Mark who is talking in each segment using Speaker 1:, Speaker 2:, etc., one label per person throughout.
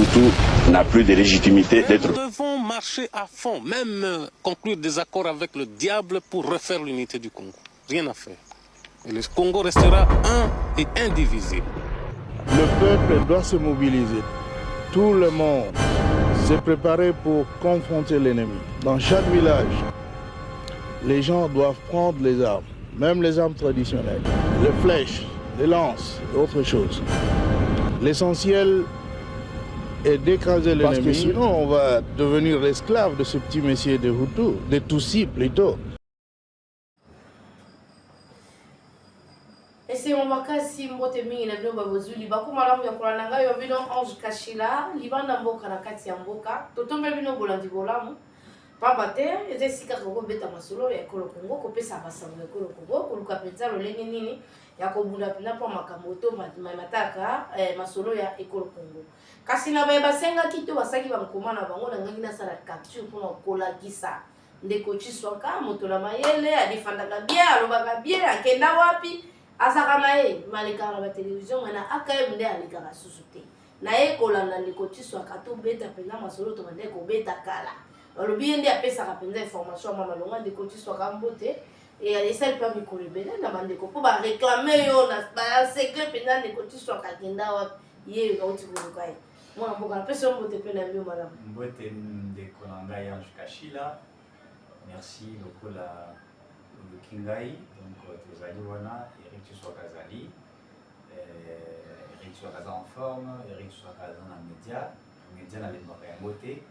Speaker 1: Mobutu n'a plus de légitimité d'être...
Speaker 2: Nous devons marcher à fond, même conclure des accords avec le diable pour refaire l'unité du Congo. Rien à faire. Et le Congo restera un et indivisible.
Speaker 3: Le peuple doit se mobiliser. Tout le monde s'est préparé pour confronter l'ennemi. Dans chaque village, les gens doivent prendre les armes, même les armes traditionnelles, les flèches, les lances et autre chose. L'essentiel est d'écraser l'ennemi, parce que sinon on va devenir l'esclave de ce petit messier de Hutu, de Tutsi plutôt.
Speaker 4: Et c'est mon makasi mbote mingi na bino babozuli bakumalamu ya kolanda ngai yo bino Ange Kachila libanda mboka na kati ya mboka totombe bino bolandi bolamu pamba te eza esika kokobeta masolo ya ekolo Kongo kopesa basango ya ekolo Kongo koluka mpenza lolenge nini ya kobunda mpena mpo makambo to mataka masolo ya ekolo Kongo kasi na baye basengaki to basaki bamokoma na bango na ngai nasala capture mpona kolakisa ndeko Tshiswaka moto na mayele adifandaka bien alobaka bien akenda wapi asakama ye maleka na ba télévision mwana akaye nde aleka susu te na ye kolanda ndeko Tshiswaka to beta pena masolo to bande ko beta kala alobi nde apesaka penza information mama longa ndeko Tshiswaka mbote et esali pa mikolo ebele na bandeko mpo bareklame yo na secret penza ndeko Tshiswaka akenda wapi ye auti koluka ye mwana mboka napesi yo mbote mpe na mbio malamu
Speaker 5: mbote ndeko na ngai Ange Kachila merci lokola Kingai, donc tozali wana Eric Tshiswaka azali Eric Tshiswaka aza en forme Eric Tshiswaka aza na média nalembaka yango te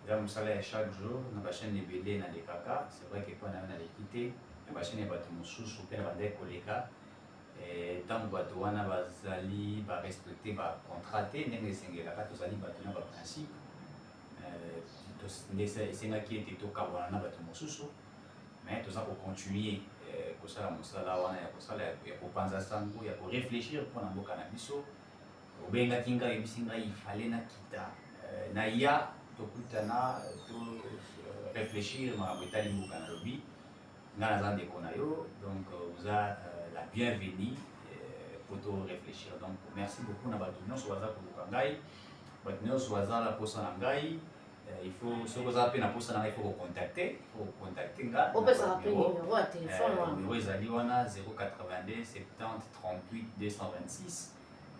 Speaker 5: eza mosala ya chaque jour na bachaîne ebele nalekaka c'est vrai que mpo na yo naleki te na bachaîne ya bato mosusu mpe na bandeki koleka ntango bato wana bazali barespecte bacontrat te ndenge esengelaka tozali bato na baprincipe esengaki ete tokabwana na bato mosusu mais tout ça pour continuer pour ça mosala wana ya kosala ya kopanza sango ya ko réfléchir mpona mboka na biso obengaki ngai oyebisi ngai ifale nakita na ya tokutana to réfléchir makambo etali mboka na lobi ngai naza ndeko na yo donc oza la bienvenue pour to réfléchir donc merci beaucoup na bato nyonso baza koluka ngai bato nyonso baza na posa na ngai il faut ce que vous appelez na posa na il faut contacter nga
Speaker 4: on peut se rappeler numéro à téléphone
Speaker 5: numéro ezali wana 082 70 38 226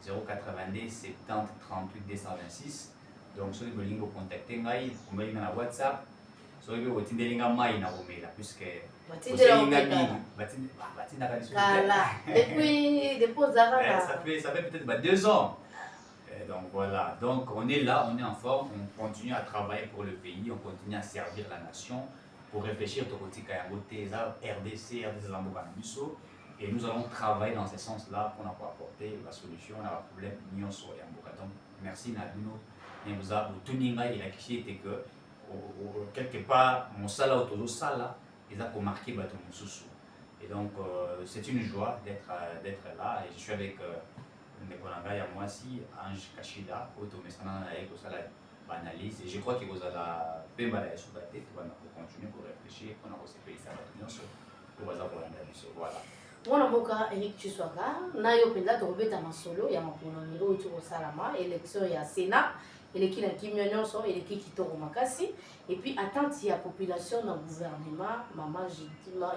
Speaker 5: 082 70 38 226 donc soki bolingi contacter ngai komeli nga na WhatsApp soki pe botindeli nga mai na komela puisque batindaka biso
Speaker 4: depuis ozalaka
Speaker 5: ça fait peut-être 2 ans. Donc voilà, donc on est là, on est en forme, on continue à travailler pour le pays, on continue à servir la nation pour réfléchir au quotidien RDC, et nous allons travailler dans ce sens-là pour apporter la solution à la problème Union sur Yamboka. Donc merci Naduno, et vous avez tout ninga et la question était que quelque part mon sala autour sala, ils ont marqué bateau Moussoussou. Et donc c'est une joie d'être là et je suis avec ndeko na ngai ya mwasi Ange Kachila otomesana na ye kosala baanalyse et je crois que kozala pemba na yesu bate tobanda kocontinue koréfléchir mpona kosepelisa bato nyonso po baza kolanda biso voilà
Speaker 4: mwana mboka Eric Tshiswaka na yo mpenza tokobeta masolo ya maponami oyo ti kosalama élection ya Sénat eleki na kimia nyonso eleki kitoko makasi et puis attente ya population na gouvernement mama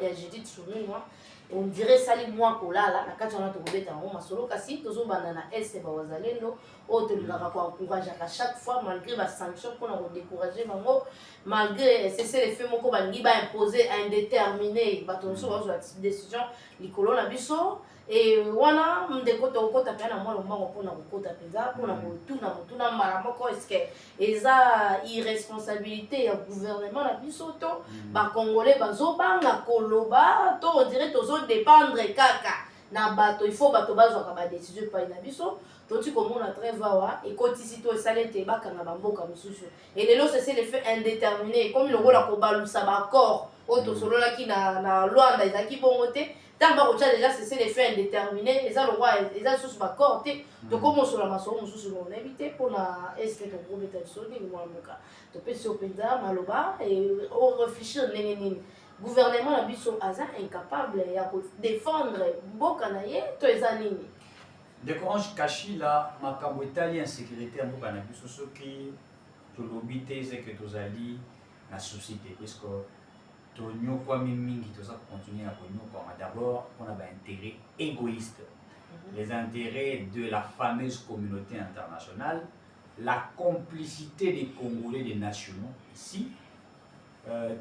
Speaker 4: ya Judith Suminwa on dirait sali moi kolala na kati wana tokobeta yango masolo kasi tozobanda na este bawazalendo oyo tolingaka koencourage à chaque fois malgré basanction mpona kodécourage bango malgré cessez-le-feu moko balingi baimposer indéterminé bato mosusu bazwa décision likolo na biso et wana ndeko tokota mpe na mwa lombango mpona kokota mpenza mpona kotuna motuna mbala moko eske eza irresponsabilité ya gouvernement na biso to bakongolais bazobanga koloba to on dirait tozodépendre kaka na bato il faut bato bazwaka badécision epai na biso toti komona trêve awa ekotisi to esali ete bakanga bamboka mosusu et lelo cese le fait indéterminé comme lokola kobalusa baccord oyo tosololaki na lwanda ezalaki bongo te ntango bakotya déjà cese le fait indéterminé eza lokwa eza lisusu baccord te tokomosola masolo mosusu bonayebi te mpona este tokobeta biso ndenge mwana mboka topesi yo mpenza maloba oréfléchir ndenge nini gouvernement na biso aza incapable ya kodéfendre mboka na ye to eza nini
Speaker 5: ndeko Ange Kashi la makambo etali insécurité ya mboka na biso soki tolobi te c'est que tozali na société puisque tonyokwami mingi toza continuer à konyokwama d'abord on a intérêt égoïste les intérêts de la fameuse communauté internationale, la complicité des Congolais, des nationaux ici,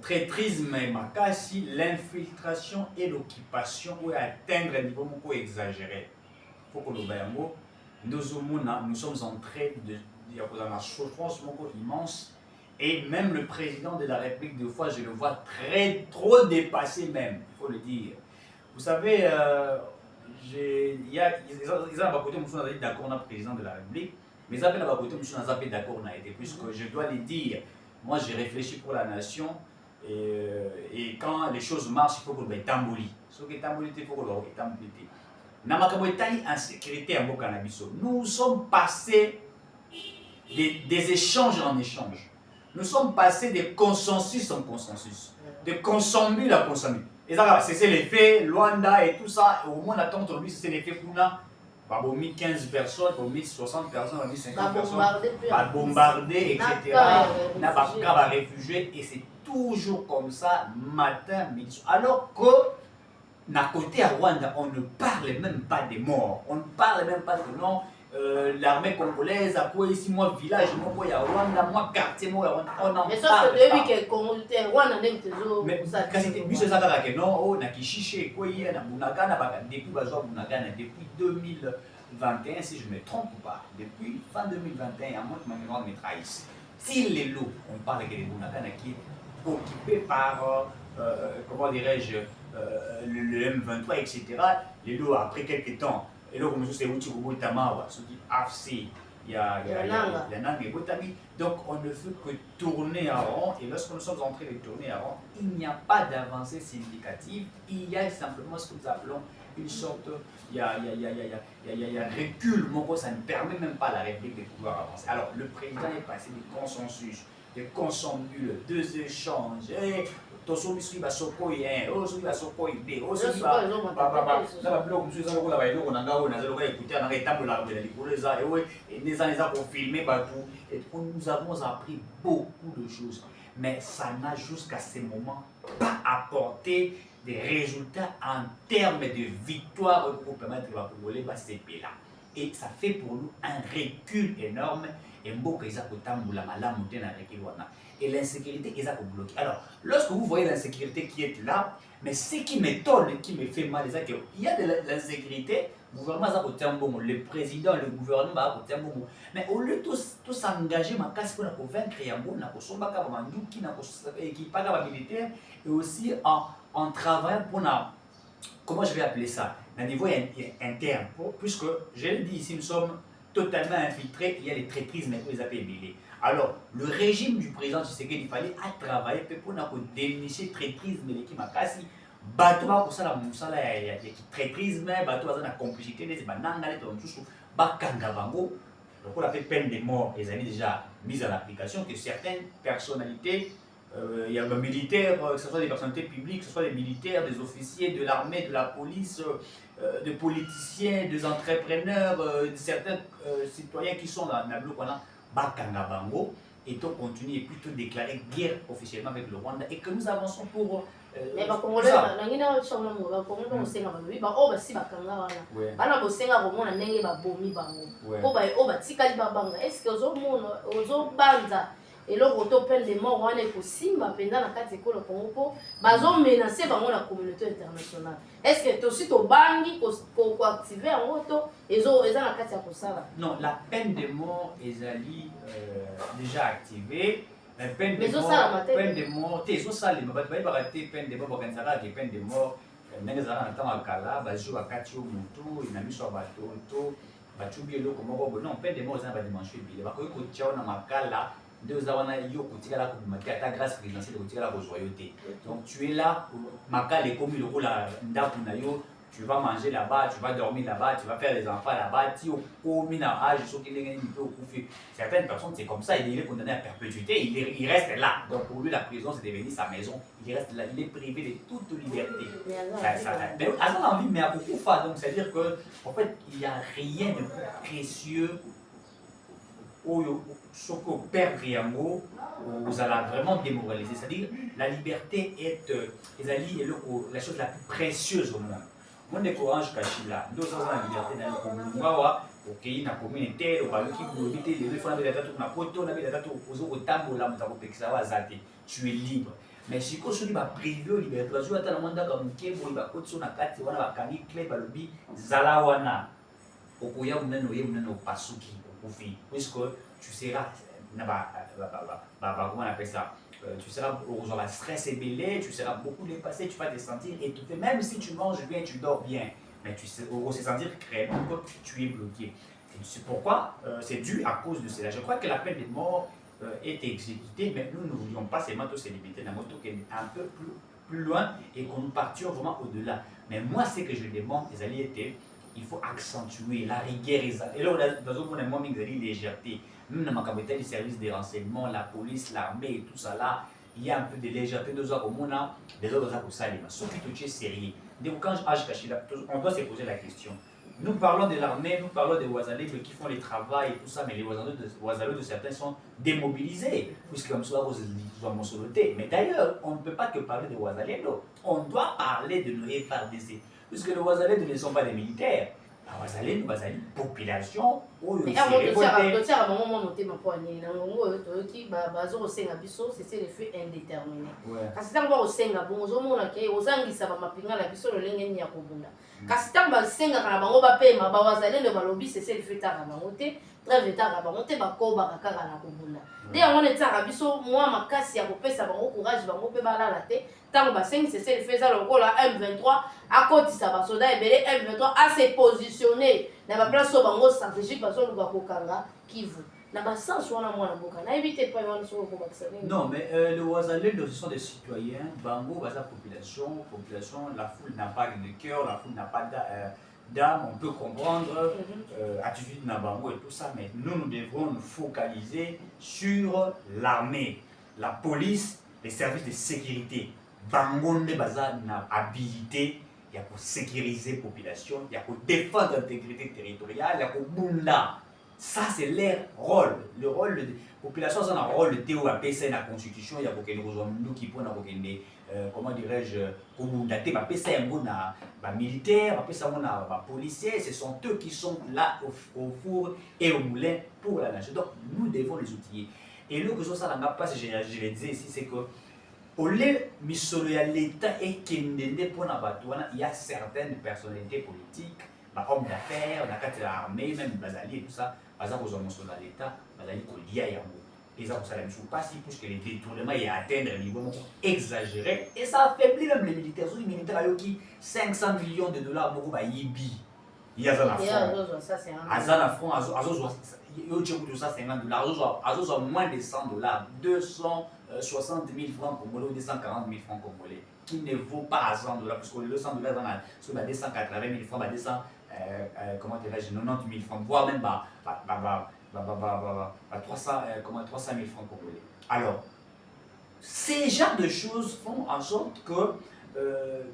Speaker 5: traîtrisme et makasi, l'infiltration et l'occupation pour atteindre un niveau beaucoup exagéré. Il faut que nous sommes en train de avoir une souffrance immense et même le président de la République, des fois, je le vois trop dépassé même, il faut le dire. Vous savez, il y a d'accord avec le président de la République, mais il y a d'accord puisque je dois le dire, moi j'ai réfléchi pour la nation et quand les choses marchent, il faut que tamboli. Ce qui est tamboli, il faut que tamboli. En sécurité en cannabis, nous sommes passés des échanges en échanges. Nous sommes passés de consensus en consensus, de consommer à consommer. Et ça, c'est l'effet, Luanda et tout ça, au moins attend aujourd'hui, c'est l'effet Kuna. Bah, 15 personnes, 60 personnes, 50 personnes, bombarder, etc. N'a pas réfugiés, et c'est toujours comme ça, matin, midi. Alors que, d'un côté à Rwanda, on ne parle même pas des morts, on ne parle même pas de non. L'armée congolaise a quoi ici, moi village, moi il y a Rwanda, moi quartier, moi Rwanda, on en parle.
Speaker 4: Mais ça c'est depuis que communauté Rwanda n'est que
Speaker 5: mais quand c'était plus ça que non, oh na kishiche quoi il y a na Bunagana depuis bazo Bunagana depuis 2021 si je me trompe pas, depuis fin 2021 à moins que ma mémoire me trahisse. Si les lots, on parle que les Bunagana qui est occupé par comment dirais-je le M23 etc. Les lots après quelques temps. Et là, comme je sais, il y a donc on ne fait que tourner en rond. Et lorsque nous sommes en train de tourner en rond, il n'y a pas d'avancée significative. Il y a simplement ce que nous appelons une sorte, il y a un recul. Ça ne permet même pas à la République de pouvoir avancer. Alors le président est passé du consensus, des consensus, deux échanges. Tosomi sui ba sokoi o sui ba sokoi b o sui ba na blog monsieur ça ko la ba iloko na ngao na zelo ka écouter na étape la la likoleza et les ans pour filmer batou et nous avons appris beaucoup de choses mais ça n'a jusqu'à ce moment pas apporté des résultats en termes de victoire pour permettre à Congolais ba CP là et ça fait pour nous un recul énorme et mboka isa kotamboula malamu tena recul wana. Et l'insécurité est bloquée. Alors, lorsque vous voyez l'insécurité qui est là, mais ce qui m'étonne, qui me fait mal, c'est qu'il y a de l'insécurité, le gouvernement a côté un bon, le président, le gouvernement a côté un bon. Mais au lieu de s'engager, ma casse pour convaincre un bon, qui parle militaire, et aussi en travaillant pour comment je vais appeler ça, à niveau interne, puisque je le dis ici, nous sommes totalement infiltrés, il y a les traîtrises, mais les appels mêlés. Alors, le régime du président Tshisekedi, il fallait travailler pour dénicher traîtrise, mais qui m'a cassé. Bateau, pour ça, il y a traîtrise, mais bateau, il y a complicité, des banangas, des tonchous, bakangabango. Donc, on a fait peine de mort, ils avaient déjà mis en application que certaines personnalités, il y a des militaires, que ce soit des personnalités publiques, que ce soit des militaires, des officiers de l'armée, de la police, des politiciens, des entrepreneurs, de certains citoyens qui sont dans le bloc. Bakanga Bango et on continue et plutôt déclarer guerre officiellement avec le Rwanda et que nous avançons pour
Speaker 4: mais ba Congolais na ngina chama mo ba Congolais on senga ba bi ba o ba si bakanga wana bana bo senga ko mona ndenge ba bomi bango po ba o ba tikali ba banga est-ce que ozo banza eloko to peine de mort wana ko simba penda na kati ko le Congo bazo menacer bango la communauté internationale est-ce que to si to bangi ko activer en auto ezo na kati ya ko sala
Speaker 5: non la peine de mort ezali déjà activée la peine de mort ezo sala ba ba raté peine de mort bakanzaka ke peine de mort ndenge zala na tama kala bajo bakati o mutu ina miso bato to bachubi eloko moko non peine de mort ezana ba dimanche bile bakoki ko tiao na makala deux ans yo kotika la kubimaki ta grâce présidentielle kotika la royauté donc tu es là makala ekomi lokola ndaku na yo tu vas manger là-bas, tu vas dormir là-bas, tu vas faire les enfants là-bas, tu certaines personnes, c'est comme ça, il est condamné à perpétuité, il reste là. Donc pour lui, la prison, c'est devenu sa maison. Il reste là, il est privé de toute liberté. Mais à son envie, mais à beaucoup de fois. Donc c'est-à-dire qu'en fait, il n'y a rien de plus précieux ce que perdre Yango, vous allez vraiment démoraliser. C'est-à-dire la liberté est la chose la plus précieuse au monde. Moi, je suis orange Kachila. Nous sommes en liberté dans le commun. Ok, na communauté, au baluki, les fois na poto, na tu es libre. Mais si tu es privé, liberté, tu as la manda comme kebo, ba kotso na kati, wana ba kani clé balobi, zalawana. Okoya munano ye munano pasuki, okufi. Puisque tu seras, comment on appelle ça? Tu seras au stress et belé, tu seras beaucoup dépassé, tu vas te sentir étouffé. Même si tu manges bien, tu dors bien, mais tu sais, au se sentir crément que tu es bloqué. C'est pourquoi c'est dû à cause de cela. Je crois que la peine de mort est exécutée, mais nous ne voulions pas seulement tous se limiter dans moto qui est un peu plus loin et qu'on nous partions vraiment au-delà. Mais moi, ce que je demande, les alliés étaient, il faut accentuer la rigueur. Et là, dans un moment, il y a une légèreté. Même dans ma capitale, les services de renseignement, la police, l'armée et tout ça là, il y a un peu de légèreté. Des autres comme on a, des autres comme ça, ce qui est sérieux. Donc quand on doit se poser la question. Nous parlons de l'armée, nous parlons des Ouazalais qui font le travail et tout ça, mais les Ouazalais de certains sont démobilisés, puisque comme ça, ils ont monsoloté. Mais d'ailleurs, on ne peut pas que parler des Ouazalais, on doit parler de nos FARDC, puisque les Ouazalais ne sont pas des militaires. Les Ouazalais, nous basons une population où ils sont révoltés.
Speaker 4: C'est le fait indéterminé. Kasi tango osenga bongo ozomona ke ozangisa ba mapinga na biso le lenge nya kobunda. Kasi tango basenga kana bango bapema ba wazale le balobi c'est le fait ta bango te trêve ta bango te bakoba kaka na kobunda. Nde yango netaka biso mwa makasi ya kopesa bango courage bango pe balala te tango basengi c'est le fait ça lokola M23 akotisa ba soda ebele M23 a se positionner na ba place bango stratégique baso luka kokanga Kivu.
Speaker 5: Non, mais les Ouazalais, ce sont des citoyens. Bango, la population, la foule n'a pas de cœur, la foule n'a pas d'âme. On peut comprendre attitude de Bango et tout ça, mais nous devrons nous focaliser sur l'armée, la police, les services de sécurité. Bango ne baza n'a habilité. Il y a pour sécuriser la population, il y a pour défendre l'intégrité territoriale, il y a pour bunda. Ça, c'est leur rôle. Le rôle de la population, c'est un rôle de Théo à PC dans la Constitution. Il y a pour que les gens qui prennent, comment dirais-je, pour dater, PC un militaire, PC un policier. Ce sont eux qui sont là au four et au moulin pour la nation. Donc, nous devons les outiller. Et nous, que ça n'a pas, je le disais ici, c'est que au lieu de l'État et qu'il y a certaines personnalités politiques, hommes d'affaires, l'armée, même Bazali et tout ça, Bazali aux hommes de l'État, Bazali qu'on y a Yango. Et ça, ça ne pas si pour que les détournements aient atteindre un niveau exagéré. Et ça affaiblit même les militaires. Les militaires qui 500 millions de dollars pour Yibi. Il y a un affront. Il y a $50, moins de 100 $, 260 000 francs congolais ou 240 000 francs congolais, qui ne vaut pas à 100 $, parce que les 200 $, c'est 280 000 francs, 200, comment dirais-je, 90 000 francs, voire même 300 000 francs congolais. Alors, ces genres de choses font en sorte que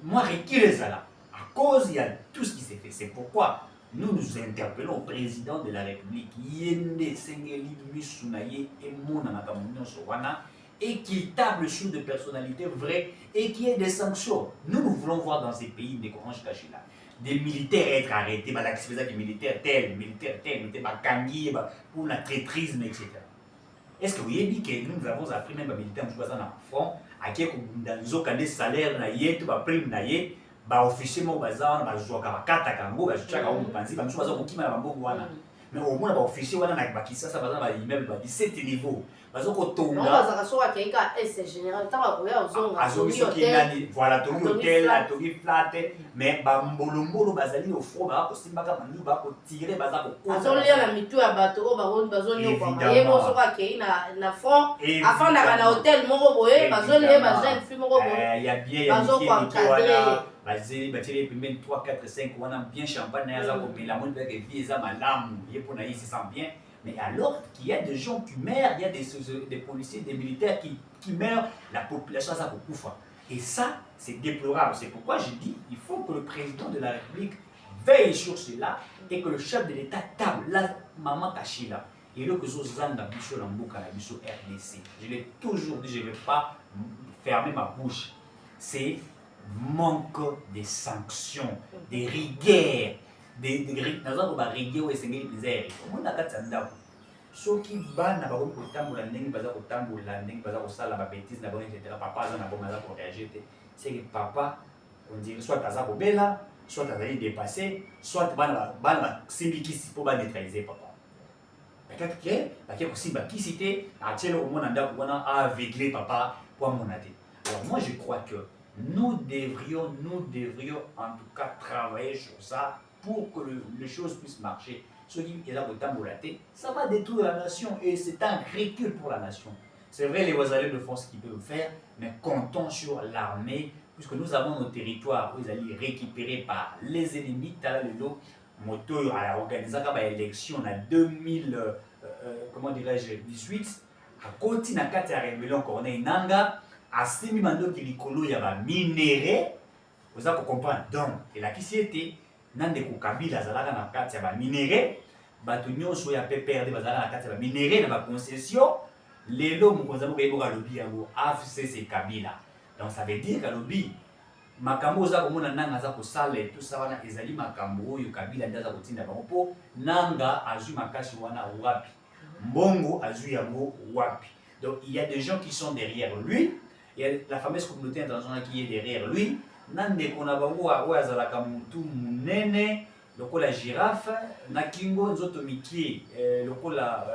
Speaker 5: moi, reculer ça là. À cause, il y a tout ce qui s'est fait. C'est pourquoi nous nous interpellons au président de la République, Yende Sengeli Musunaye et Mounanakamounion Sowana, et qu'il table sur des personnalités vraies et qu'il y ait des sanctions. Nous voulons voir dans ces pays des Orange Kachila des militaires être arrêtés, des militaires tels, pour la traîtrisme, etc. Est-ce que vous avez dit que nous avons appris même les militaires qui sont en front, à qui ils ont des salaires, des primes, des officiers, des mais au moins, les officiers, ils ont 17 niveaux. Voilà, Togi Hotel, Togi Flat, mais Bambolombo, Bazali au front, Simbaga, Manouba, tirer Bazako.
Speaker 4: Azon lire la mitou à bateau, Baron, Bazon, Yemo, Soki, na front, afin d'aller à l'hôtel, Moroboé, Bazon, Bazin, Fumoroboé.
Speaker 5: Il y a bien, basé bateli pembeni 3 4 5 on a bien champagne na za ko mais la monde avec vie za malamu ye pour na il se sent bien. Mais alors qu'il y a des gens qui meurent, il y a des policiers, des militaires qui meurent, la population ça beaucoup. Et ça, c'est déplorable. C'est pourquoi je dis il faut que le président de la République veille sur cela et que le chef de l'État table la maman Kachila. Et là que Zozanga Bicho Lamboka la Bicho RDC. Je l'ai toujours dit, je ne vais pas fermer ma bouche. C'est manque des sanctions, des rigueurs. Nazo ba rigueur et sengeli bizere. Comment nakati ndako. Soki bana ba ko tambola ndenge baza ko tambola ndenge baza ko sala ba bêtises na bonne etc. Papa aza na bonne pour réagir. C'est que papa on dirait soit aza ko bela, soit aza dépassé, soit bana simbikisi pour ba neutraliser papa. Peut-être que aussi ba kisité a tielo au monde ndako wana aveugler papa pour monater. Alors moi je crois que nous devrions en tout cas travailler sur ça pour que les choses puissent marcher. Ceux qui ça va détruire la nation et c'est un recul pour la nation. C'est vrai, les Ouazalais le font ce qu'ils peuvent faire, mais comptons sur l'armée, puisque nous avons nos territoires où ils allaient récupérer par les ennemis. Talalelo, moto à organiser l'élection en 2000, comment dirais-je, 18, à côté na kati ya rébellion Corneille Nanga, à semi mando qui likolo ya ba minéré, vous avez compris. Donc, et la qui c'était nande ko Kabila zalaka na kati ya ba minéré, bato nyonso ya PPRD bazalaka na kati ya ba minéré na ba concession, lelo mokonza moko yeboka lobi yango AFCC Kabila. Donc ça veut dire que lobi makambo za komona nanga za kosala tout ça wana ezali makambo oyo Kabila ndaza kotinda bango po nanga azui makasi wana wapi. Mbongo azui yango wapi. Donc il y a des gens qui sont derrière lui, il y a la fameuse communauté internationale qui est derrière lui. Nande kona bango wa azalaka mutu munene lokola girafe na kingo nzoto mikie lokola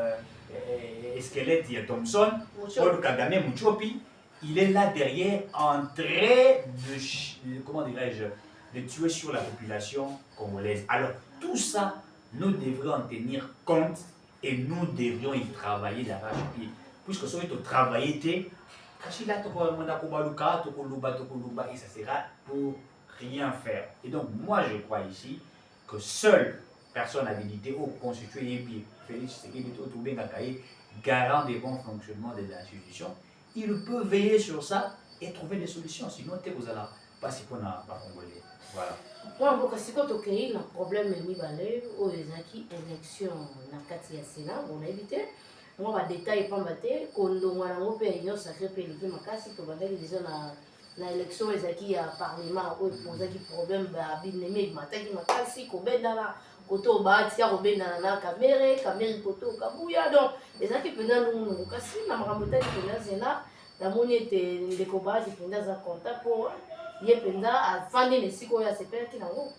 Speaker 5: squelette ya Thompson Paul Kagame Muchopi, il est là derrière en train de comment dirais-je de tuer sur la population congolaise. Alors tout ça nous devrions en tenir compte et nous devrions y travailler d'arrache-pied puisque ce qui travailler et ça sera pour rien faire. Et donc moi je crois ici que seule personne habilitée au constituer et puis Félix Tshisekedi garant des bons fonctionnements des institutions, il peut veiller sur ça et trouver des solutions. Sinon vous allez pas si qu'on a pas congolais. Voilà.
Speaker 4: Moi je crois que il y a un problème mibale aux élections na kati ya Sénat on a évité. Moi, je vais détailler pas maté, quand on a un pays qui sacré pays qui m'a cassé, tu vas dire déjà na élection les acquis à parlement ou poser qui problème bah binemi matin qui m'a cassé, qu'on ben dans la koto ba tia qu'on ben dans la caméra koto kabuya donc les acquis pendant nous cassé na maramota qui pendant Sénat la monnaie était des combats qui pendant ça contact pour y pendant à fin de siko ya c'est qui na haut.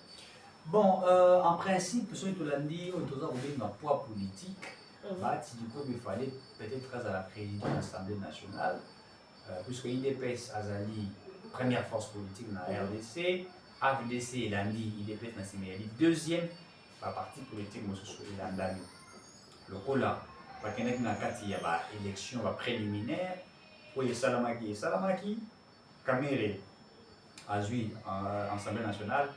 Speaker 5: Bon, en principe, ce que tu l'as dit, on doit avoir un poids politique. Du coup, il fallait peut-être à la présidente de l'Assemblée nationale, puisque l'IDPS Azali, première force politique dans la RDC, AFDC Landi, l'IDPS dans Séméali, deuxième parti politique, Landami. Le coup là, il y a une élection préliminaire, pour les Salamaki, Kamere, Azui, Assemblée nationale,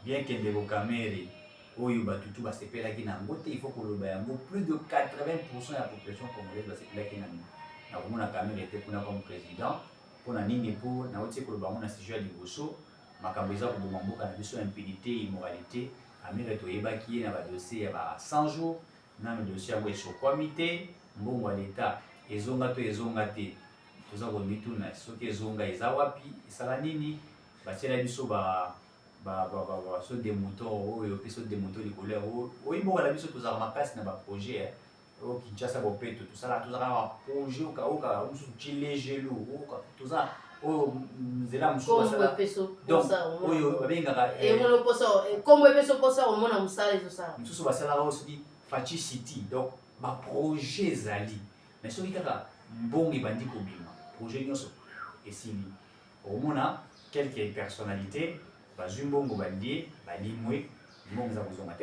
Speaker 5: bien qu'il y ait des Kamere. Il faut que plus de 80% de la population congolaise va se plaquer dans la caméra était comme président pour la ligne pour na otie ko bango na sujet liboso makambo eza ko bomamboka na biso impunité immoralité amire to yebaki na ba dossier ya ba 100 jours na me dossier ya so comité mbongo ya l'état ezonga te toza ko mituna soki ezonga eza wapi esala nini batiela biso so des moutons des moutons de couleur oui bon la biso tozala makasi na ba projet au Kinshasa bopeto tout ça là tozala ba projet oka musu chilejelo toza nzela musu basala donc oyo babengaka
Speaker 4: et mon poso comme epeso posa au mona musala tout ça
Speaker 5: musu basala aussi Fachi City donc ba projet zali mais soki kaka mbongi bandi ko bima projet nyonso esili au mona quelques personnalités Bazumbongo Bandie, Balimwe,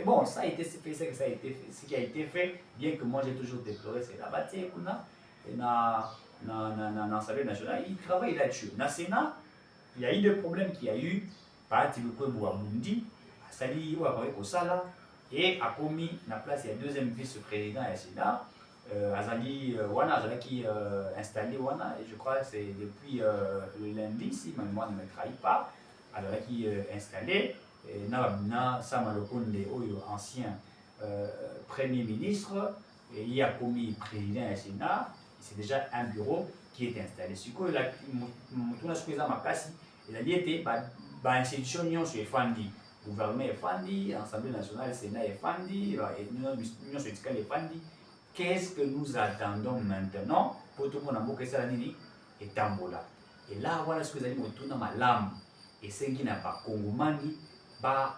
Speaker 5: bon, ça a été fait, ce qui a été fait, bien que moi j'ai toujours déploré, c'est la bataille qu'on a, et dans l'Assemblée nationale, il travaille là-dessus. Dans le Sénat, il y a eu des problèmes qu'il y a eu, Parti le Kwebo Abundi, Sali Ouakawé Kosala, et a commis la place, il y a deuxième vice-président et Sénat. Azali Wana, Azali qui installé Wana, et je crois que c'est depuis le lundi, si ma mémoire ne me trahit pas, Azali qui installé, Nababina Samalokonde, ancien Premier ministre, et il a commis président et Sénat, c'est déjà un bureau qui est installé. Ce que la Makasi, il a dit que l'institution est fondée. Gouvernement est fondé, Assemblée nationale, Sénat est fondé, l'Union syndicale est fondée. Qu'est-ce que nous attendons maintenant pour tout le monde que ça et tambola. Et là, voilà ce que vous allez me tourner ma lame. Et c'est qui n'a pas Congomani, bah,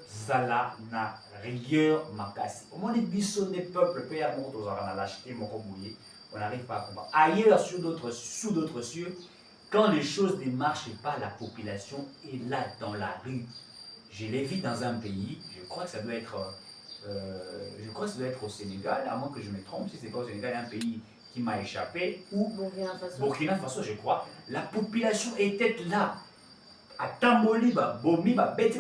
Speaker 5: Zala na rigueur makasi. Au moins, les bisons des peuples, pays à mon tour, on a lâché mon robouillé, on n'arrive pas à combattre. Ailleurs, sous d'autres cieux, quand les choses ne marchent pas, la population est là dans la rue. Je l'ai vu dans un pays, je crois que ça doit être, au Sénégal, à moins que je me trompe, si ce n'est pas au Sénégal, un pays qui m'a échappé, ou Burkina Faso, je crois, la population était là. À Tamboli, Bomi, Beti,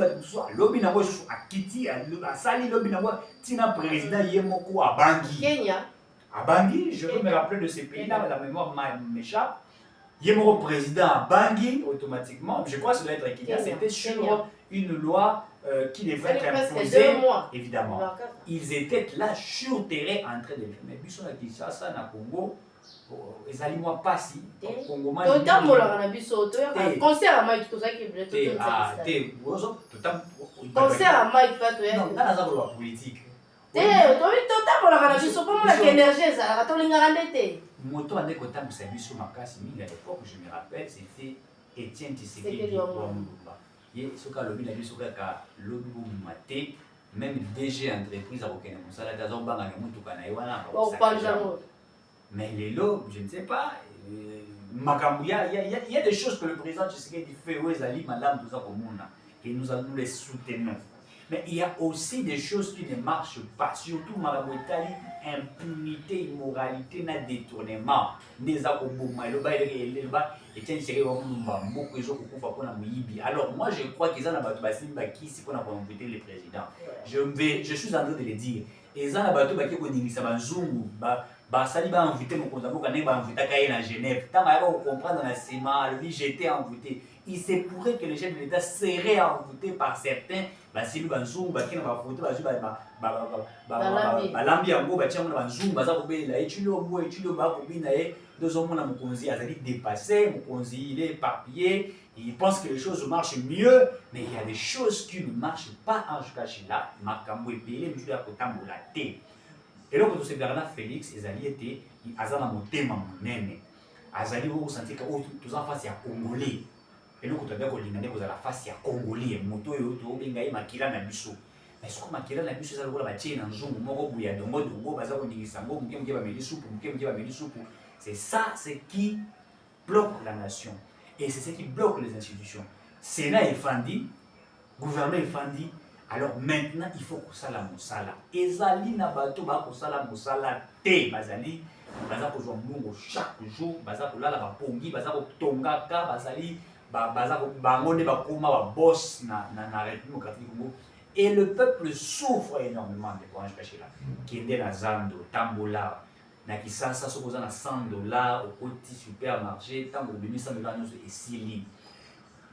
Speaker 5: Lobi Nawa, à Kiti, à Sali, Lobi Nawa, Tina président Yemoko à Bangui.
Speaker 4: Kenya.
Speaker 5: À Bangui, je veux me rappeler de ces pays-là, la mémoire m'échappe. Yemoko président à Bangui, automatiquement, je crois que ça doit être Kenya, c'était sur une loi qui devait être imposée, évidemment. Ils étaient là sur terrain en train de le faire. Mais Bisson a dit ça, na Congo. Les aliments passent.
Speaker 4: Concert à Mike, tout ça qui est concert à Mike, pas
Speaker 5: non, dans la politique. Moto ande kota musabiso makasi mingi à l'époque, je me rappelle, c'était Étienne Tshisekedi Wamulumba. Ye soka lobi na biso kaka lobi mate, même DG entreprise à Okene Musala dazo banga na mutuka na ewana ba. Mais les lots, je ne sais pas, il y a des choses que le président Tshisekedi fait, Ouezali, madame, tout ça pour nous, et nous allons les soutenir. Mais il y a aussi des choses qui ne marchent pas, surtout Marabouitali, impunité, immoralité, détournement. Alors moi je crois qu'ils ont qui si pour inviter le président. Je suis en train de le dire. Ils ont invité Basali va inviter mon compte va inviter Kaye à Genève. Tant qu'on comprend dans la CIMA, lui j'étais invité. Il se pourrait que les chefs de l'État seraient invités par certains. Basili Banzou, Bakina va voter, Balambi Ango, Batiam Banzou, Bazakobe, la Etulo Mo, Etulo Bakobinae, deux hommes à Mokonzi, Azali dépassé, Mokonzi, il est éparpillé, il pense que les choses marchent mieux, mais il y a des choses qui ne marchent pas en Chukachila, Makambo et Pélé, Mjula Kotambo la T. Et donc, tout ce Bernard Félix, Azali était, Azala Motema Monene, Azali au senti que tous en face, il y a Congolais. Et donc, tu as dit que la face, il y a Congolais, Moto et Oto, Bengaï, Makila, Nabiso. Mais ce que Makila, Nabiso, ça va être un jour, Moro, Bouya, Dongo, Dongo, Bazako, Nigisango, Mkemkeba, Mélisoupo, Mkemkeba, Mélisoupo. C'est ça, c'est qui bloque la nation. Et c'est ce qui bloque les institutions. Sénat est fandi, gouvernement est fandi. Alors maintenant, il faut que ça la moussala. Ezali nabato ba ko sala moussala te bazali bazako zo mbongo chaque jour bazako lala ba pongi bazako tongaka bazali bazako bangonde ba koma ba boss na République démocratique du Congo. Et le peuple souffre énormément de points cachés là. Qui est dans Zando, Tambola, na Kisasa sokoza na $100 au petit supermarché, tango de $100 et Sili.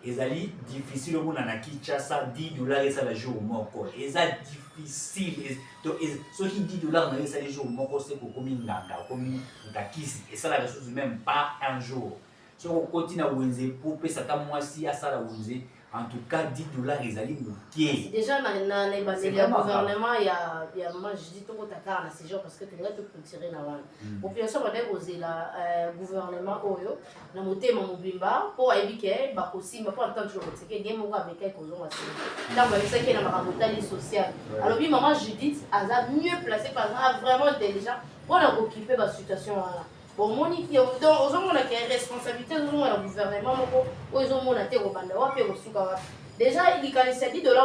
Speaker 5: Ezali difficile au monde na Kinshasa $10 et ça le jour moko. Ezali difficile. Donc ceux qui $10 na ça le jour moko c'est pour comme nganga, comme takisi et ça la ressource même pas un jour. Si on continue à wenze pour payer ça comme moi si à ça la wenze en tout cas $10 ezali moké.
Speaker 4: Déjà dans le gouvernement il y a moi je dis tout au Dakar na ces jours parce que tu dois te tirer na wana. Population va déposer la gouvernement oyo na motema mobimba pour éviter ba kosimba pour entendre toujours que que ngemo avec ay kozonga c'est. Dans le sait que na makabotali social. Alors oui maman Judith a mieux placé par vraiment intelligent pour occuper la situation là. Bon, Monique, donc, on a une responsabilité, on a un gouvernement, ils ont monté au Banda, on a Déjà, il y a $10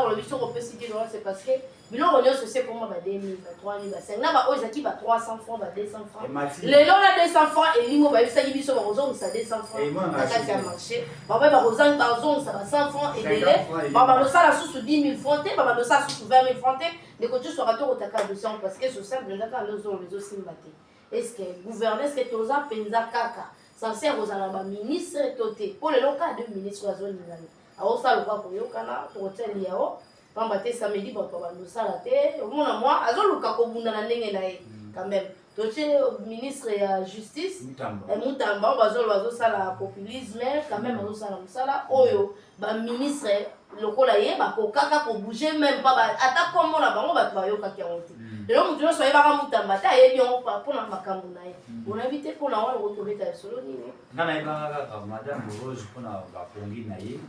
Speaker 4: le biso on peut citer c'est parce que bilan on se sait comment ba 2000, 3000, 5 na ba oza ki ba 300 francs, ba 200 francs. Les lots là 200 francs et lingo ba bisa biso ba ozon ça 200 francs. Na kati ya marché. Ba ba ozon ba ozon ça ba 100 francs et délai. Ba lo sala sous 10 000 francs, ba lo sala sous 20 000 francs de côté sur rato otaka 200 parce que social blenda ka lozo les osimbate. Est-ce que gouverner ce que toza penza kaka censé ozala ba ministre toté pour le local de ministre wa zone ngani. Alors ça le quoi pour yo kana to hotel yao pamba te samedi ba ba no sala te mona moi azoluka ko bunda na ndenge na ye quand même toche ministre ya justice Mutamba bazo sala populisme quand même bazo sala musala oyo ba ministre lokola ye ba ko kaka ko bouger même pas ata kombo na bango ba to yo kaki onte lelo mutu no soye ba Mutamba ta ye bien pa pona makambo na ye on invité pour la wala ko beta solo ni
Speaker 5: ngana ibanga ka madame Rose pona ba pongi na ye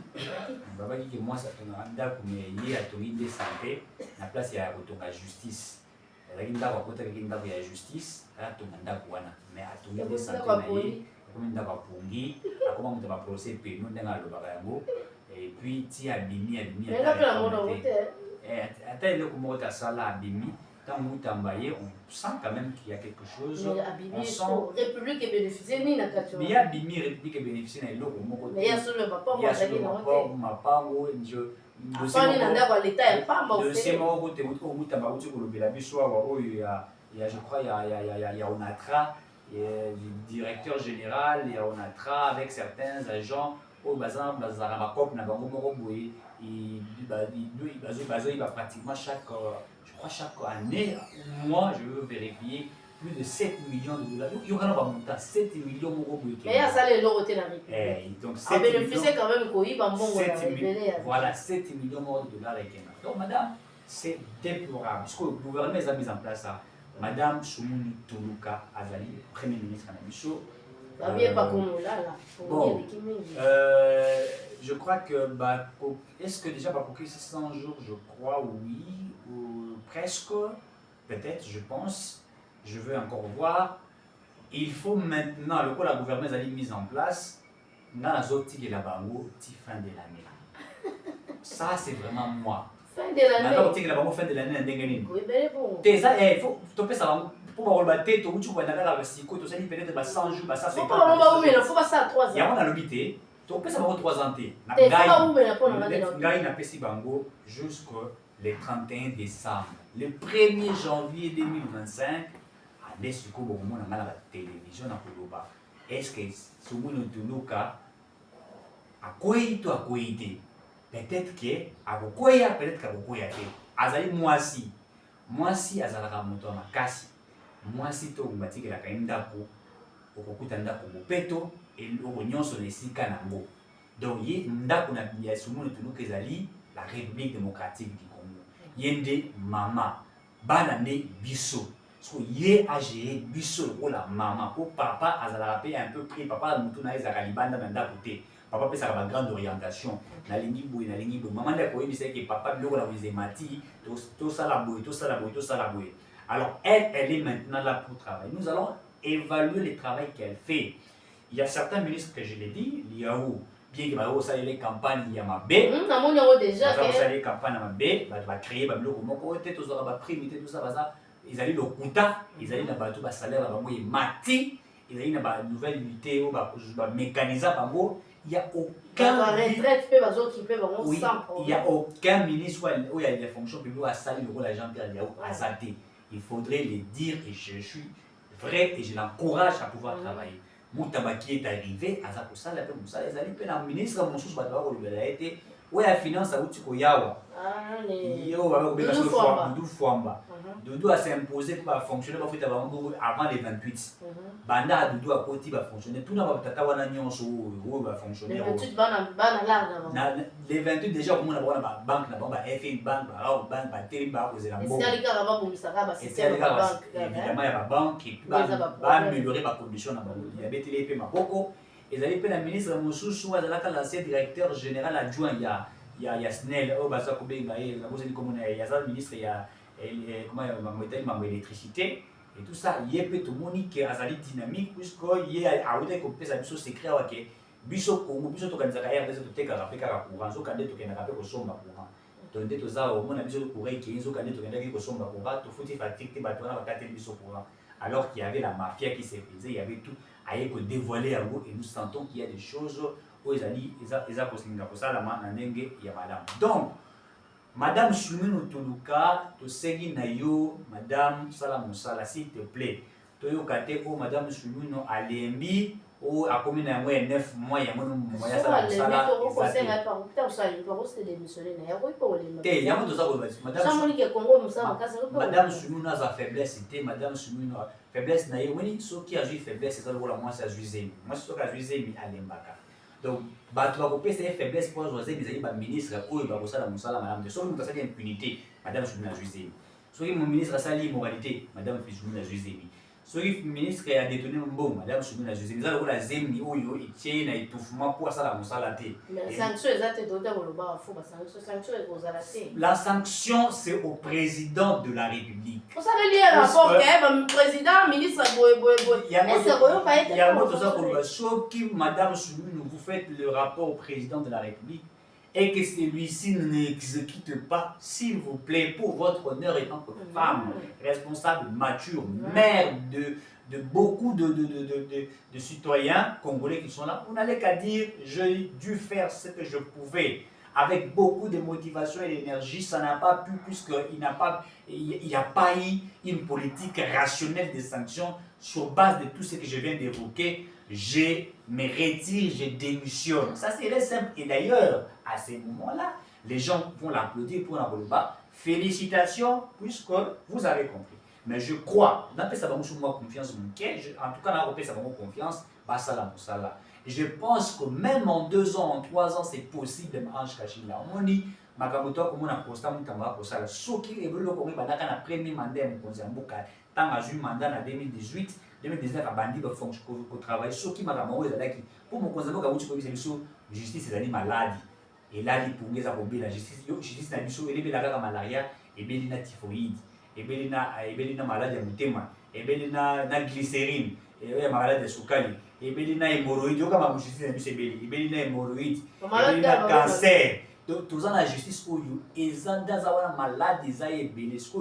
Speaker 5: baba ki moi ça tona ndako me ye atongi de santé na place ya kotonga justice ezalaki ndako akotaki ndako ya justice atonga ndako wana me atongi de santé na ye akomi ndako apongi akoma moto baprocès peno ndenge alobaka yango et puis ti abimi ata eloko moko te asala abimi tant Mutamba ye on sent quand même qu'il y a quelque chose
Speaker 4: on sent République est bénéficiée ni na kati
Speaker 5: mais il y a abimi République est bénéficiée na eloko moko
Speaker 4: mais il y a solo papa
Speaker 5: moi zaki na hote mapango njo
Speaker 4: afani na ndako l'état ya pamba
Speaker 5: dossier moko te Mutamba uti kolobela biso awa oyo ya je crois il y a ONATRA directeur général il y a ONATRA avec certains agents au bazar bazar ma cop na bango moko boye il va pratiquement chaque année moi je veux vérifier plus de 7 millions de dollars. Il y aura un montant 7 millions de dollars.
Speaker 4: Mais il y a ça les lots na République.
Speaker 5: Donc
Speaker 4: 7 bénéficier quand même quoi il va bon
Speaker 5: voilà 7 millions de dollars. Donc madame c'est déplorable parce que le gouvernement a mis en place ça. Madame Soumounou Toulouka Azali, Premier ministre de Micho. Bon, je crois que est-ce que déjà pour 100 jours, je crois oui, ou presque, peut-être, je pense, je veux encore voir. Il faut maintenant, le coup la gouvernement a mis en place, dans la zone de la bango, fin de l'année. Ça c'est vraiment moi.
Speaker 4: Fin de l'année.
Speaker 5: La fin de l'année,
Speaker 4: oui, ben bon.
Speaker 5: Il faut topper ça pour la tête, tu vois, la psycho, tout ça, il peut-être 100 jours, ça c'est
Speaker 4: pas. Il faut pas ça à 3 ans.
Speaker 5: Il y a un habité, tu peux ça 3 ans. Gaï n'a pas si bango jusqu'au 31 décembre. Le 1er janvier 2025, à l'Essuko, au moment où on a la télévision à Koloba, est-ce que ce monde de Luka a quoi il a quoi été? Peut-être que à Bokoya, peut-être qu'à Bokoya, Azali moi si Azala moto makasi, moi si to umbatike la kainda ko, okukuta ndako bopeto, et l'oignon sur les sika nango. Donc ye ndako na biya sumu Luka ezali la République démocratique du Congo. Yende mama, bana ne biso. So ye a géré biso pour la maman, pour papa Azala rappelé un peu pris, papa mutuna ezaka libanda na ndako te. Papa peut avoir une grande orientation. Na lingi boy. Maman n'a pas dit que papa biloko la wizemati, tout ça la boy. Alors elle est maintenant là pour travailler. Nous allons évaluer le travail qu'elle fait. Il y a certains ministres que je l'ai dit, il y a où bien que ça les campagnes il y a ma B.
Speaker 4: Déjà
Speaker 5: ça les campagnes à ma B, va créer ba biloko moko te to za ba prime tout ça ça. Ils allaient le kuta, ils allaient na ba to ba salaire ba moye mati, ils allaient na ba nouvelle unité ou ba mécaniser bango. Il n'y a aucun
Speaker 4: oui,
Speaker 5: il y a aucun ministre où il y a des fonctions publiques à saluer le rôle de Jean-Pierre Liaou à Zate. Il faudrait le dire et je suis vrai et je l'encourage à pouvoir travailler. Mutamba qui est arrivé à Zakosa, la Moussa, les alliés, le ministre de Moussous Badao, il a été où la finance à Outiko Yawa. Doudou Fouamba. Doudou a s'imposé pour fonctionner avant les 28. Banda Doudou a côté va fonctionner. Tout le monde va fonctionner. Les 28 déjà, comme on a une banque, FA Bank, banque, Télé Bank, vous avez évidemment, il y a une banque qui va améliorer ma condition. Il y a BTLP, ma Boko. Et les ministres de Moussou, l'ancien directeur général adjoint, il y a Snell, il y a le ministre, il y a l'électricité, et tout ça, il y a tout le monde qui a une dynamique, puisqu'il y a un secret, biso Congo biso tokanizaka RDC totekaka pe kaka courant sokande tokendaka pe kosomba courant tonde toza omona biso courant ki sokande tokendaki kosomba courant tofuti fatigue te bato wana bakateli biso courant alors qu'il y avait la mafia qui s'est faisait, il y avait tout à dévoiler à vous et nous sentons qu'il y a des choses où ils ont pour ça la main il y a madame. Donc madame Soumino Toluka, to segi na yo madame Sala Moussala s'il te plaît. Toyo kate o madame Soumino alembi o a combien de mois 9 mois ya mono moya Sala Moussala. Madame Soumino a faiblesse était madame Soumino faiblesse na yo woni so qui a joué faiblesse ça la moi ça joué moi so ka joué mi alembaka. Donc bato bakopesa faiblesse pour José bizali ba ministre oyo bakosala musala madame de soki mutasali impunité madame Soumina José soki mon ministre asali immoralité madame Soumina José soki ministre a détourné mbongo madame Soumina José bizali kola zemni oyo etie na étouffement pour asala musala te la sanction c'est au président de la République.
Speaker 4: Vous savez lire le rapport que président ministre
Speaker 5: soki madame Soumina vous faites le rapport au président de la République et que celui-ci n'exécute pas, s'il vous plaît, pour votre honneur étant que femme, responsable, mature, mère de beaucoup de citoyens congolais qui sont là, vous n'allez qu'à dire j'ai dû faire ce que je pouvais. Avec beaucoup de motivation et d'énergie, ça n'a pas pu, puisqu'il n'y a pas eu une politique rationnelle de sanctions sur base de tout ce que je viens d'évoquer. Je me retire, je démissionne. Ça serait simple. Et d'ailleurs, à ce moment-là, les gens vont l'applaudir pour la bas. Félicitations, puisque vous avez compris. Mais je crois, on appelle ça confiance, en tout cas, on appelle ça confiance, et je pense que même en 2 ans, en 3 ans, c'est possible de Ange Kachila. On dit, Makamoto, comme on a constat, on a constat, ce qui est venu comme il a premier mandat, tant à eu mandat en 2018, 2019, à Bandi, pour travailler, ce qui m'a dit, pour mon conseil, quand vous avez justice, c'est malade. Et là, il pour la justice, justice n'a pas eu la malaria, et bien il y a typhoïde, et bien il y a maladie à Moutema, et bien il y a glycérine, et il y a maladie de Soukali. Et bien il y a hémorroïdes, il y a justice, et bien il y a hémorroïdes, il y a cancer. Donc tout ça la justice où ils ont des malades, ils ont des bénéfices,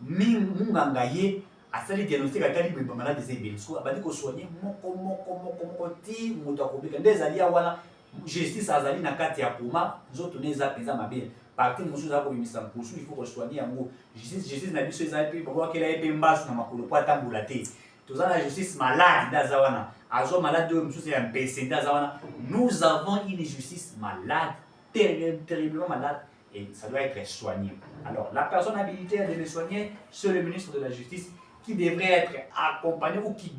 Speaker 5: mingangaye, à celle diagnostic à tali mais malade des bénéfices. Abadi ko soigner moko ti moto akobika des alliés wana justice azali na kati ya poma zoto neza penza mabe. Parti musu za ko bimisa mpusu il faut ko soigner yango. Justice na biso ezali pe babo kela ebe mbasu na makolo po atambola te. Toza la justice malade dazawana. Azo malade musu c'est un PC dazawana. Nous avons une justice malade, terriblement malade, et ça doit être soigné. Alors, la personne habilitée à le soigner, c'est le ministre de la Justice qui devrait être accompagné ou qui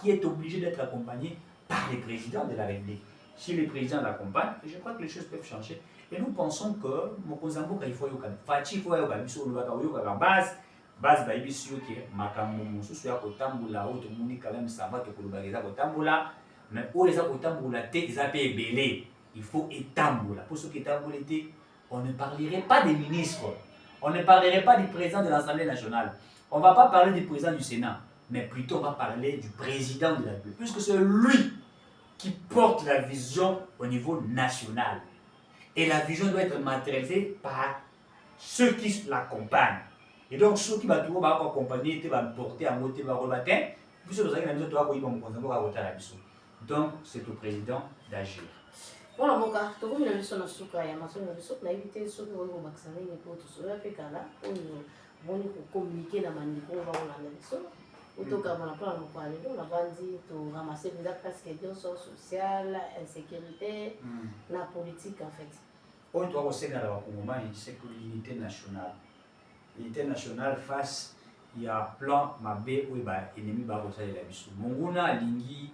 Speaker 5: est obligé d'être accompagné par le président de la République. Si le président l'accompagne, je crois que les choses peuvent changer. Et nous pensons que Mokozambo, il faut Fati, il faut base bayibi sûr que makambo mususu ya kotambola o to moni quand même ça va to kolobageza kotambola mais o les kotambola te ils pe belé il faut étambola pour ceux qui étambola te on ne parlerait pas des ministres, on ne parlerait pas du président de l'Assemblée nationale, on va pas parler du président du Sénat, mais plutôt on va parler du président de la République, puisque c'est lui qui porte la vision au niveau national et la vision doit être matérialisée par ceux qui l'accompagnent. Et donc, ceux qui vont accompagner, ils vont porter en côté, donc c'est au président d'agir.
Speaker 4: Voilà, mon gars, tout le monde a vu son asuka, il y a ma soeur, on a évité ceux qui vont au vaccin, mais pour tout cela, fait qu'à là, on va communiquer la manière dont on va en aller. Autant qu'on a pas nous parler, on a vendu pour ramasser des questions sociales, insécurité, la politique en fait.
Speaker 5: On doit aussi dans le moment, c'est que l'unité nationale. L'unité nationale face, il y a plan mabé où il y a ennemi barossa de la biso. Monguna lingi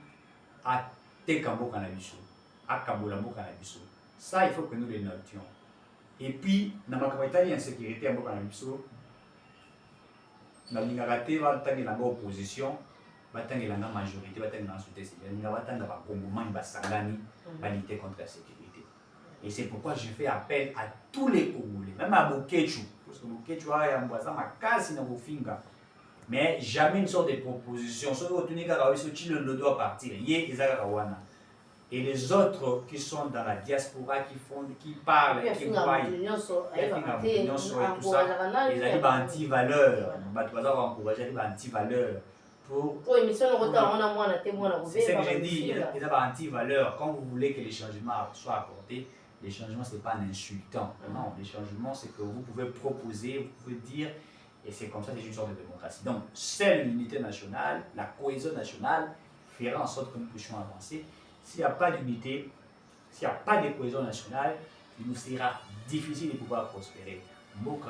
Speaker 5: a tekambo kanabiso, a kabolambo kanabiso. Ça, il faut que nous le notions. Et puis, dans ma capitale, insécurité à Mokanabiso, dans l'ingaraté, va tanguer la opposition, va tanguer la majorité, va tanguer la société civile, va tanguer la Congomani, va sangani, va lutter contre la sécurité. Et c'est pourquoi je fais appel à tous les Congolais, même à Bokechu, parce que Bokechu a un voisin, ma casse dans vos fingers. Mais jamais une sorte de proposition. Si vous tenez qu'à le doit partir, yé, ils ont et les autres qui sont dans la diaspora, qui parlent, qui voient, et tout ça, ils arrivent à anti-valeur. Ils encourager les anti-valeurs. C'est ce que j'ai dit, ils ont anti-valeur. Quand vous voulez que les changements soient apportés, les changements, ce n'est pas en insultant. Non, les changements, c'est que vous pouvez proposer, vous pouvez dire, et c'est comme ça que c'est une sorte de démocratie. Donc, seule l'unité nationale, la cohésion nationale, fera en sorte que nous puissions avancer. S'il n'y a pas d'unité, s'il n'y a pas de cohésion nationale, il nous sera difficile de pouvoir prospérer. Il faut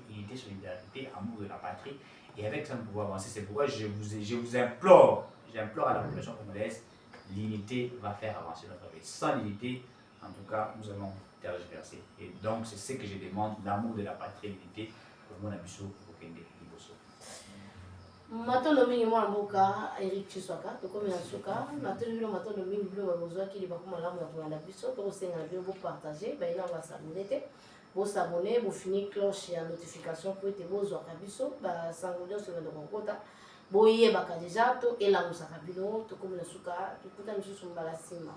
Speaker 5: unité, solidarité, amour de la patrie, et avec ça, nous pouvons avancer. C'est pourquoi je vous implore à la population congolaise, l'unité va faire avancer notre pays. Sans l'unité, en tout cas, nous allons tergiverser. Et donc, c'est ce que je demande, l'amour de la patrie, l'unité, pour mon abisso, pour Kende Liboso.
Speaker 4: Matondo mingi mwana mboka Eric Chiswaka tokomi na suka natoli bino matondo mingi bino bazwaki libaku malamu ya kolanda biso tokosenga bino bopartage bayina basabone te bosabone bofini cloche ya notification po ete bozwaka biso basango nyonso ebanda kokota boyebaka deja to elamusaka bino tokomi na suka tokuta misusu mbala nsima.